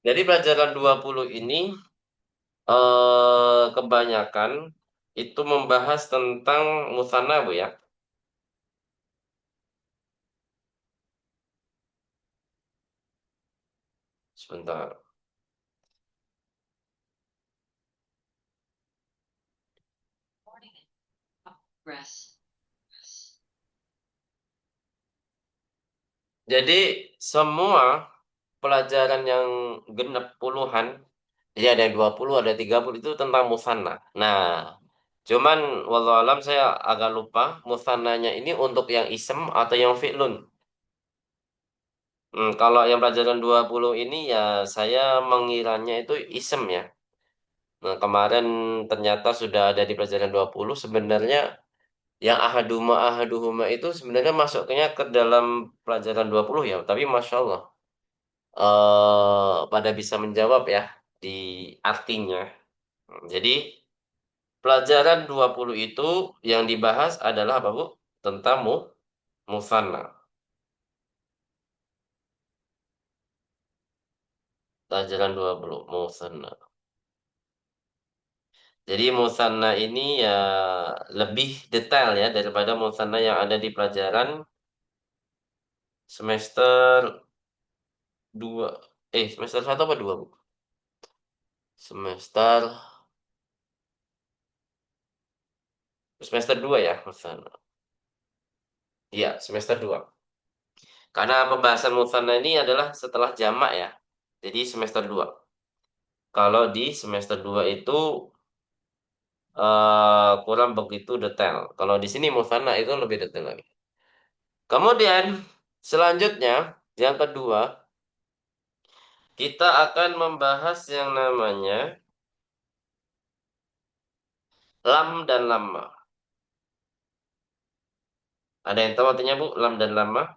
Jadi pelajaran 20 ini kebanyakan itu membahas tentang musanna, Bu ya. Sebentar. Jadi semua pelajaran yang genap puluhan, jadi ada yang 20, ada 30 itu tentang musanna. Nah, cuman wallahualam saya agak lupa musannanya ini untuk yang isem atau yang fi'lun. Kalau yang pelajaran 20 ini ya saya mengiranya itu isem ya. Nah, kemarin ternyata sudah ada di pelajaran 20 sebenarnya yang ahaduhuma itu sebenarnya masuknya ke dalam pelajaran 20 ya, tapi Masya Allah pada bisa menjawab ya di artinya. Jadi pelajaran 20 itu yang dibahas adalah apa Bu? Tentang musanna. Pelajaran 20 musanna. Jadi musanna ini ya lebih detail ya daripada musanna yang ada di pelajaran semester 2. Semester 1 apa 2 Bu? Semester semester 2 ya musanna. Iya, semester 2. Karena pembahasan musanna ini adalah setelah jamak ya. Jadi semester 2. Kalau di semester 2 itu kurang begitu detail. Kalau di sini musanna itu lebih detail lagi. Kemudian selanjutnya yang kedua kita akan membahas yang namanya lam dan lamma. Ada yang tahu artinya Bu? Lam dan lamma?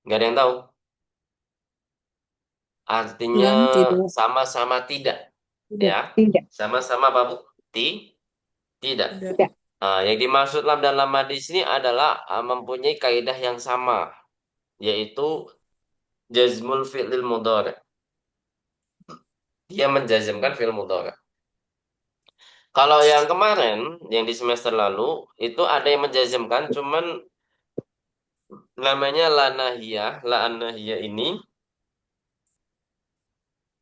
Nggak ada yang tahu. Artinya Lam tidak, sama-sama tidak. tidak, Ya. tidak, Sama-sama apa Bu? Tidak. tidak. Yang dimaksud lam dan lamma di sini adalah mempunyai kaidah yang sama, yaitu jazmul fi'lil mudhari. Dia menjazmkan fi'il mudhari. Kalau yang kemarin, yang di semester lalu, itu ada yang menjazmkan, cuman namanya la nahiyah ini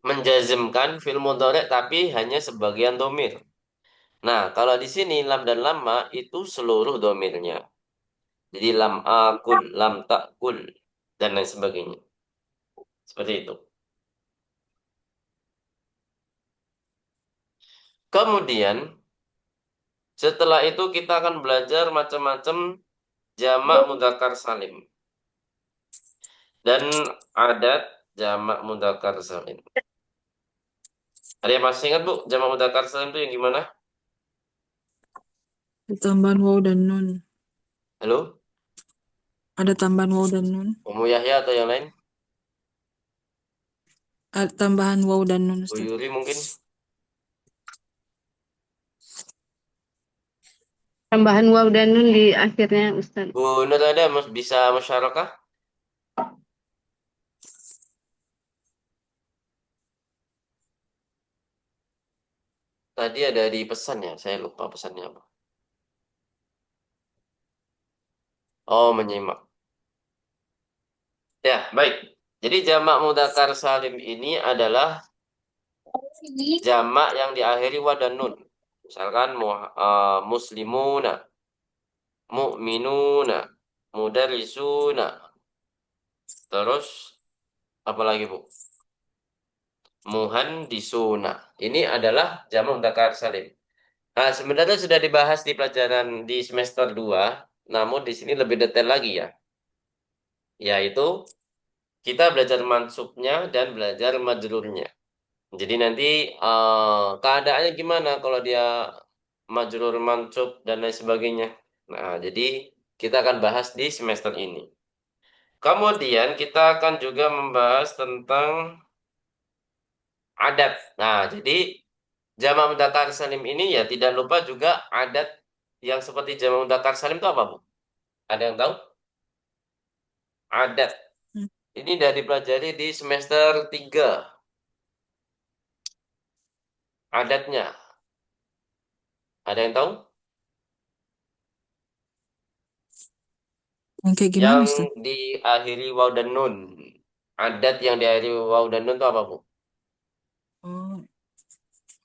menjazmkan fi'il mudhari tapi hanya sebagian domir. Nah, kalau di sini lam dan lamma itu seluruh domirnya. Jadi lam akul, lam takul, dan lain sebagainya. Seperti itu. Kemudian, setelah itu kita akan belajar macam-macam jamak mudzakkar salim dan adat jamak mudzakkar salim. Ada yang masih ingat Bu, jamak mudzakkar salim itu yang gimana? Ada tambahan waw dan nun. Halo? Ada tambahan waw dan nun. Umu Yahya atau yang lain? Ada tambahan waw dan nun, Bu Ustaz. Yuri mungkin? Tambahan waw dan nun di akhirnya, Ustaz. Bu Nur ada bisa musyarakah? Tadi ada di pesan ya, saya lupa pesannya apa. Oh, menyimak. Ya, baik. Jadi jamak mudzakkar salim ini adalah jamak yang diakhiri wa dan nun. Misalkan muslimuna, mu'minuna, mudarrisuna. Terus apa lagi, Bu? Muhandisuna. Ini adalah jamak mudzakkar salim. Nah, sebenarnya sudah dibahas di pelajaran di semester 2, namun di sini lebih detail lagi ya. Yaitu kita belajar mansubnya dan belajar majrurnya. Jadi nanti keadaannya gimana kalau dia majrur mansub dan lain sebagainya. Nah, jadi kita akan bahas di semester ini. Kemudian kita akan juga membahas tentang adat. Nah, jadi jamak mudzakkar salim ini ya tidak lupa juga adat yang seperti jamak mudzakkar salim itu apa, Bu? Ada yang tahu? Adat. Hmm. Ini udah dipelajari di semester 3. Adatnya. Ada yang tahu? Yang kayak gimana, Yang Ustaz? diakhiri waw dan nun. Adat yang diakhiri waw dan nun itu apa, Bu? Oh,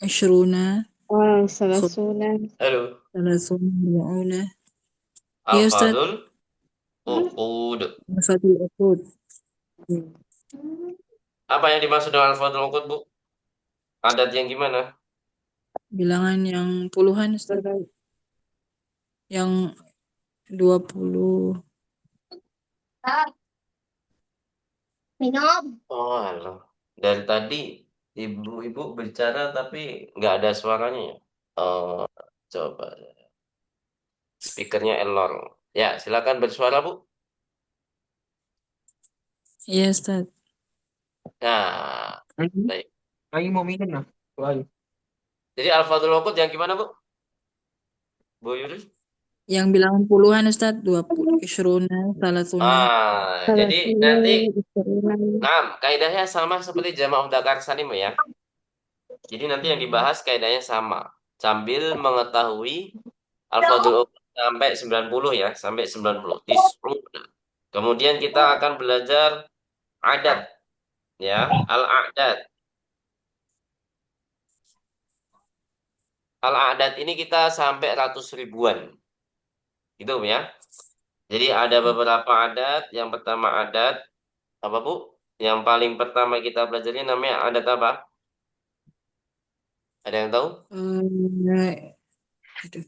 Ashruna, Oh, salah sunan. Halo. Thalathuna, Arba'una. Iya, Ustaz. Al-Fadul Uqud. Fatul Uqud. Apa yang dimaksud dengan Al-Fadul Uqud, Bu? Adat yang gimana? Bilangan yang puluhan, Ustaz. Yang 20. Minum. Oh, alah. Dari tadi ibu-ibu bicara tapi nggak ada suaranya ya? Oh, coba. Speakernya error. Ya, silakan bersuara, Bu. Iya, Ustaz. Nah, Lagi, baik. lagi mau minum nah. Lagi. Jadi Al-Fadul Uqud yang gimana, Bu? Bu Yuri? Yang bilangan puluhan, Ustaz. 20. Ashruna, Thalathuna. Salah Jadi nanti, sunan. Sunan. nah, kaidahnya sama seperti jamak mudzakkar salim ya. Jadi nanti yang dibahas kaidahnya sama. Sambil mengetahui Al-Fadul Uqud sampai 90 ya, sampai 90. Tis'una. Kemudian kita akan belajar adat ya, al-adat. Al-adat ini kita sampai ratus ribuan. Gitu ya. Jadi ada beberapa adat. Yang pertama adat apa, Bu? Yang paling pertama kita belajarnya namanya adat apa? Ada yang tahu? Eh, aduh.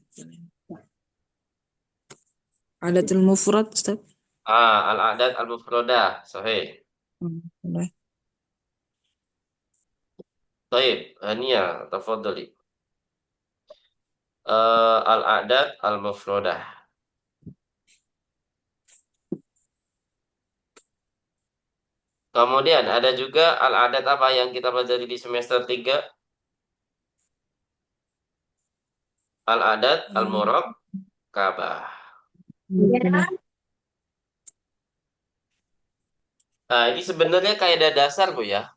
Adatul mufrad, Ustaz. Al-adat al-mufradah. Sahih. Udah. Baik, Hania, tafadhali. Al-adat al-mufradah. Kemudian ada juga al-adat apa yang kita pelajari di semester 3? Al-adat al-murakkabah. Udah. Nah, ini sebenarnya kaidah dasar, Bu ya.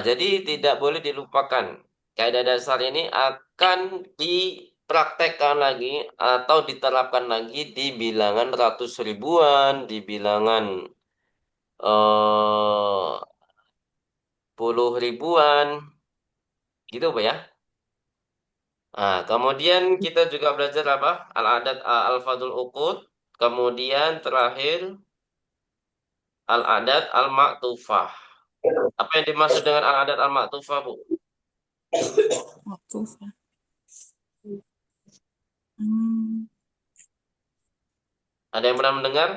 Jadi tidak boleh dilupakan. Kaidah dasar ini akan dipraktekkan lagi atau diterapkan lagi di bilangan ratus ribuan, di bilangan eh, puluh ribuan, gitu, Bu ya. Kemudian kita juga belajar apa? Al-adat al-fadul uqud. Kemudian terakhir al-adat al-ma'tufah. Apa yang dimaksud dengan al-adat al-ma'tufah, Bu? Waktu. Hmm. Ada yang pernah mendengar?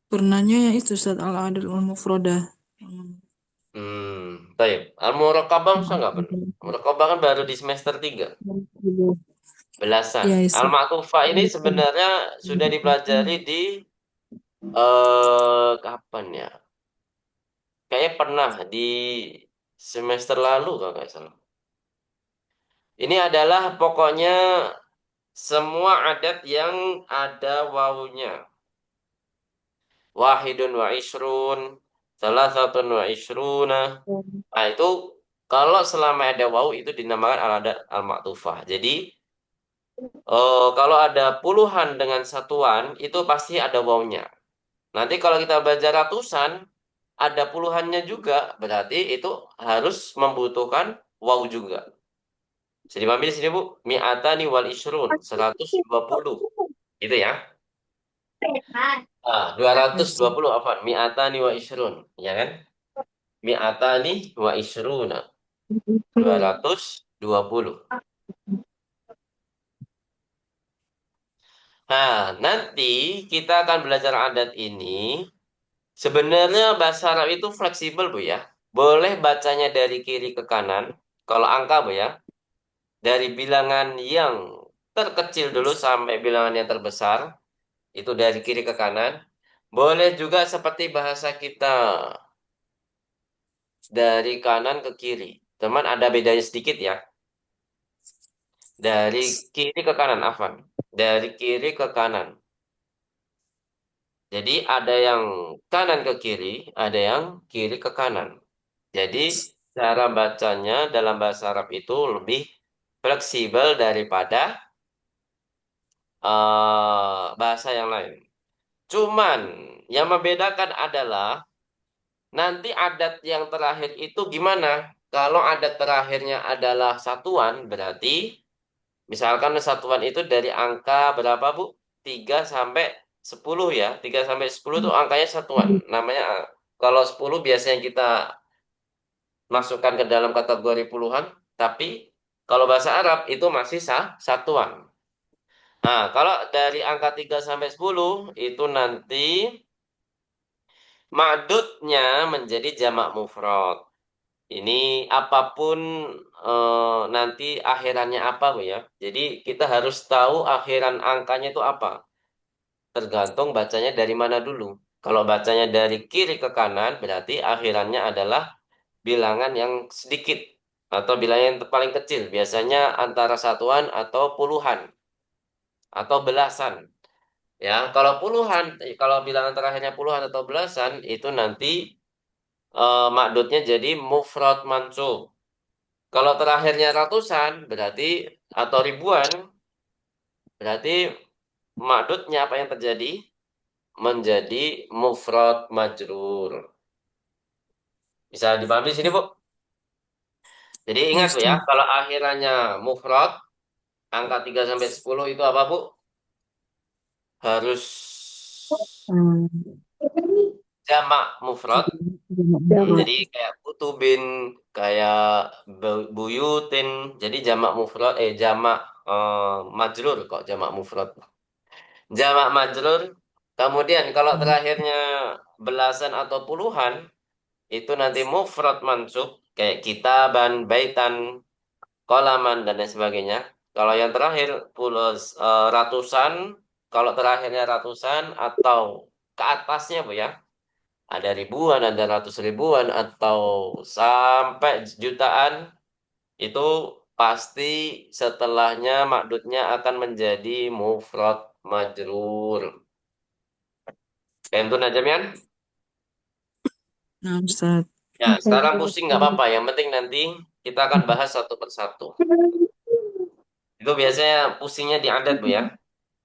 Pernahnya ya itu, Ustaz. Al-adul mufradah. Baik. Al-muraqabah masa nggak pernah? Muraqabah kan baru di semester 3. Belasan. Iya, Ustaz. Al-ma'tufah ini sebenarnya sudah dipelajari di kapan ya? Kayaknya pernah di semester lalu kalau nggak salah. Ini adalah pokoknya semua adat yang ada wawunya. Wahidun wa isrun, salasatun wa isruna. Nah, itu kalau selama ada wawu itu dinamakan al-adat al-ma'tufah. Jadi, kalau ada puluhan dengan satuan, itu pasti ada wawunya. Nanti kalau kita belajar ratusan, ada puluhannya juga, berarti itu harus membutuhkan wawu juga. Jadi pahami di sini, Bu. Mi'atani wal isrun, 120. Gitu ya. 220 apa? Mi'atani wa isrun, ya kan? Mi'atani wa isruna, 220. Nah, nanti kita akan belajar adat ini. Sebenarnya bahasa Arab itu fleksibel, Bu ya. Boleh bacanya dari kiri ke kanan. Kalau angka, Bu ya. Dari bilangan yang terkecil dulu sampai bilangan yang terbesar. Itu dari kiri ke kanan. Boleh juga seperti bahasa kita. Dari kanan ke kiri. Teman ada bedanya sedikit ya. Dari kiri ke kanan, Afan. Dari kiri ke kanan. Jadi ada yang kanan ke kiri, ada yang kiri ke kanan. Jadi cara bacanya dalam bahasa Arab itu lebih fleksibel daripada bahasa yang lain. Cuman yang membedakan adalah nanti adat yang terakhir itu gimana? Kalau adat terakhirnya adalah satuan, berarti misalkan satuan itu dari angka berapa, Bu? 3 sampai 10 ya. 3 sampai 10 itu angkanya satuan. Namanya kalau 10 biasanya kita masukkan ke dalam kategori puluhan, tapi kalau bahasa Arab itu masih satuan. Nah, kalau dari angka 3 sampai 10 itu nanti ma'dudnya menjadi jamak mufrad. Ini apapun nanti akhirannya apa, Bu ya. Jadi kita harus tahu akhiran angkanya itu apa. Tergantung bacanya dari mana dulu. Kalau bacanya dari kiri ke kanan, berarti akhirannya adalah bilangan yang sedikit atau bilangan yang paling kecil. Biasanya antara satuan atau puluhan atau belasan. Ya, kalau puluhan, kalau bilangan terakhirnya puluhan atau belasan, itu nanti makdudnya jadi mufrad mansub. Kalau terakhirnya ratusan, berarti atau ribuan, berarti makdudnya apa yang terjadi? Menjadi mufrad majrur. Bisa dipahami di sini, Bu? Jadi Ya, ingat, Bu ya, Ustaz. kalau akhirannya mufrad, angka 3 sampai 10 itu apa, Bu? Harus Hmm. jamak mufrad. Jamak. Jadi kayak kutubin, kayak buyutin. Jadi jamak mufrad, jamak majrur kok jamak mufrad. Jamak majrur. Kemudian kalau terakhirnya belasan atau puluhan, itu nanti mufrad mansub kayak kitaban, baitan, kolaman dan lain sebagainya. Kalau yang terakhir ratusan, kalau terakhirnya ratusan atau ke atasnya, Bu ya. Ada ribuan, ada ratus ribuan atau sampai jutaan, itu pasti setelahnya makdudnya akan menjadi mufrad majrur. Pengen Najamian? Nah, Ustaz. Ya, sekarang pusing nggak apa-apa. Yang penting nanti kita akan bahas satu persatu. Itu biasanya pusingnya di adat, Bu ya.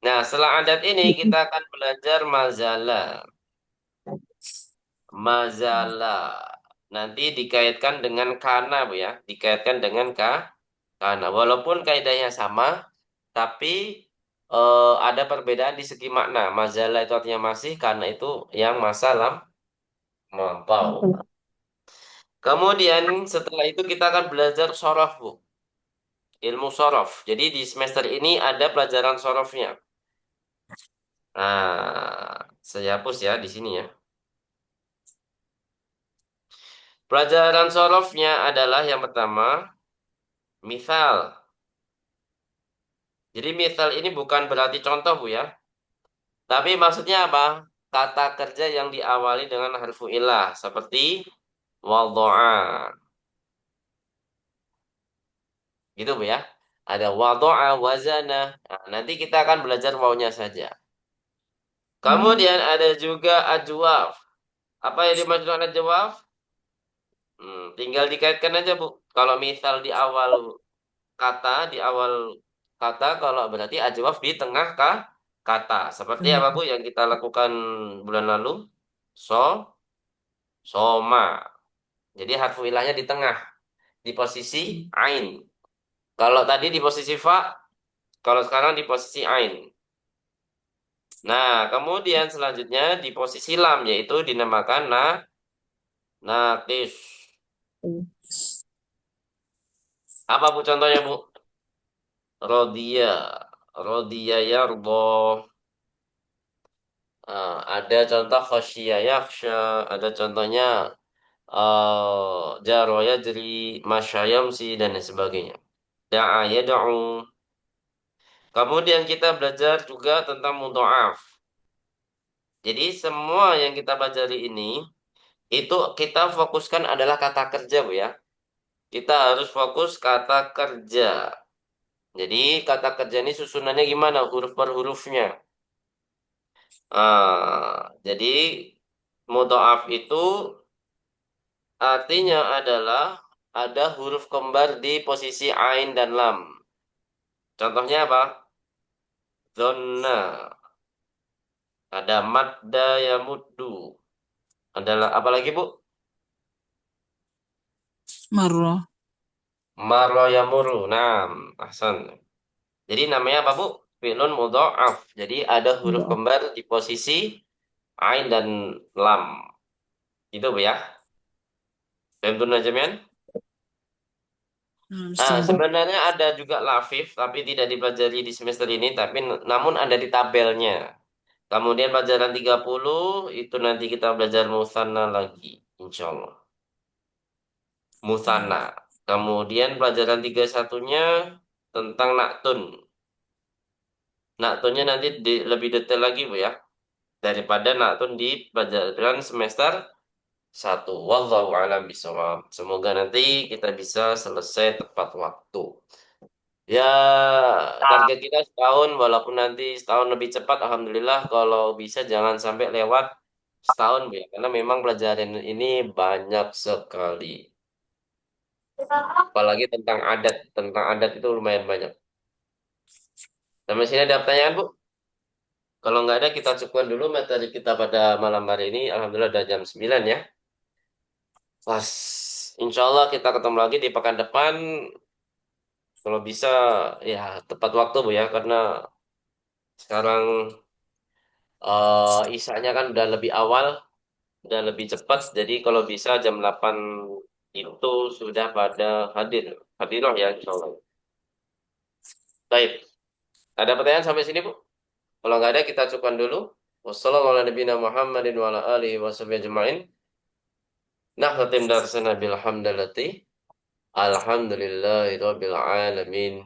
Nah, setelah adat ini kita akan belajar mazalah. Mazalah. Nanti dikaitkan dengan kana, Bu ya. Dikaitkan dengan kana. Walaupun kaidahnya sama, tapi ada perbedaan di segi makna. Mazalah itu artinya masih, kana itu yang masa lampau. Kemudian setelah itu kita akan belajar sorof, Bu. Ilmu sorof. Jadi di semester ini ada pelajaran sorofnya. Nah, saya hapus ya di sini ya. Pelajaran sorofnya adalah yang pertama, misal. Jadi misal ini bukan berarti contoh, Bu ya. Tapi maksudnya apa? Kata kerja yang diawali dengan harfu ilah. Seperti wadu'a. Gitu, Bu ya. Ada wadu'a, wazana. Nah, nanti kita akan belajar wawunya saja. Kemudian ada juga ajwaf. Apa yang dimaksud dengan ajwaf? Tinggal dikaitkan aja, Bu. Kalau misal di awal kata, kalau berarti ajwaf di tengah kata. Seperti apa, Bu, yang kita lakukan bulan lalu? So, soma. Jadi harfu ilahnya di tengah, di posisi ain. Kalau tadi di posisi fa, kalau sekarang di posisi ain. Nah, kemudian selanjutnya di posisi lam, yaitu dinamakan naqis. Apa, Bu, contohnya, Bu? Rodiya. Rodiya yardo. Ada contoh khosyiya yakhsha. Ada contohnya jaro yajri, masya yamsi, dan lain sebagainya. Da'a yada'u. Kemudian kita belajar juga tentang mudha'af. Jadi semua yang kita pelajari ini itu kita fokuskan adalah kata kerja, Bu ya. Kita harus fokus kata kerja. Jadi kata kerja ini susunannya gimana? Huruf per hurufnya. Jadi mudha'af itu artinya adalah ada huruf kembar di posisi ain dan lam. Contohnya apa? Donna. Ada madda ya muddu. Adalah apa lagi, Bu? Marro. Marra yamurru. Naam, ahsan. Jadi namanya apa, Bu? Fi'lun mudha'af. Jadi ada huruf kembar di posisi ain dan lam. Itu, Bu ya. Paham Najamian? Ustaz. Sebenarnya ada juga lafif, tapi tidak dipelajari di semester ini, tapi namun ada di tabelnya. Kemudian pelajaran 30 itu nanti kita belajar musanna lagi, insya Allah. Musanna. Kemudian pelajaran 31-nya tentang naktun. Naktunnya nanti lebih detail lagi, Bu ya, daripada naktun di pelajaran semester 1. Wallahu a'lam bishawab. Semoga nanti kita bisa selesai tepat waktu. Ya, target kita setahun, walaupun nanti setahun lebih cepat, alhamdulillah. Kalau bisa jangan sampai lewat setahun, Bu ya. Karena memang pelajaran ini banyak sekali. Apalagi tentang adat itu lumayan banyak. Sampai sini ada pertanyaan, Bu? Kalau nggak ada, kita cukupkan dulu materi kita pada malam hari ini. Alhamdulillah udah jam 9 ya. Pas, insya Allah kita ketemu lagi di pekan depan. Kalau bisa, ya tepat waktu, Bu ya. Karena sekarang isanya kan udah lebih awal. Dan lebih cepat. Jadi kalau bisa jam 8 itu sudah pada hadir. Hadirlah ya insya Allah. Baik. Ada pertanyaan sampai sini, Bu? Kalau nggak ada kita cukupkan dulu. Wassalamualaikum warahmatullahi wabarakatuh. Nah, khatim darsana bilhamdalati. Alhamdulillahi rabbil alamin.